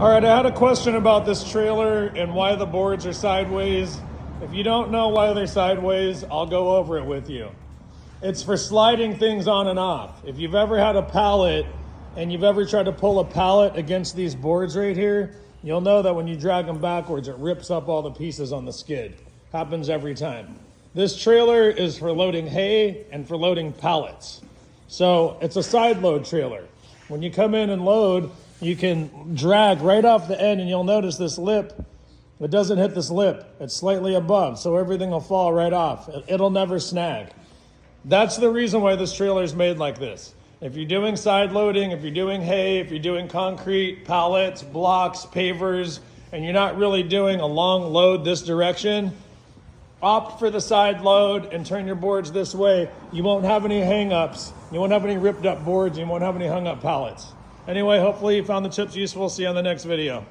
All right, I had a question about this trailer and why the boards are sideways. If you don't know why they're sideways, I'll go over it with you. It's for sliding things on and off. If you've ever had a pallet and you've ever tried to pull a pallet against these boards right here, you'll know that when you drag them backwards, it rips up all the pieces on the skid. Happens every time. This trailer is for loading hay and for loading pallets. So it's a side load trailer. When you come in and load, you can drag right off the end and you'll notice this lip, it doesn't hit this lip. It's slightly above, so everything will fall right off. It'll never snag. That's the reason why this trailer is made like this. If you're doing side loading, if you're doing hay, if you're doing concrete, pallets, blocks, pavers, and you're not really doing a long load this direction, opt for the side load and turn your boards this way. You won't have any hang-ups. You won't have any ripped up boards. You won't have any hung up pallets. Anyway, hopefully you found the tips useful. See you on the next video.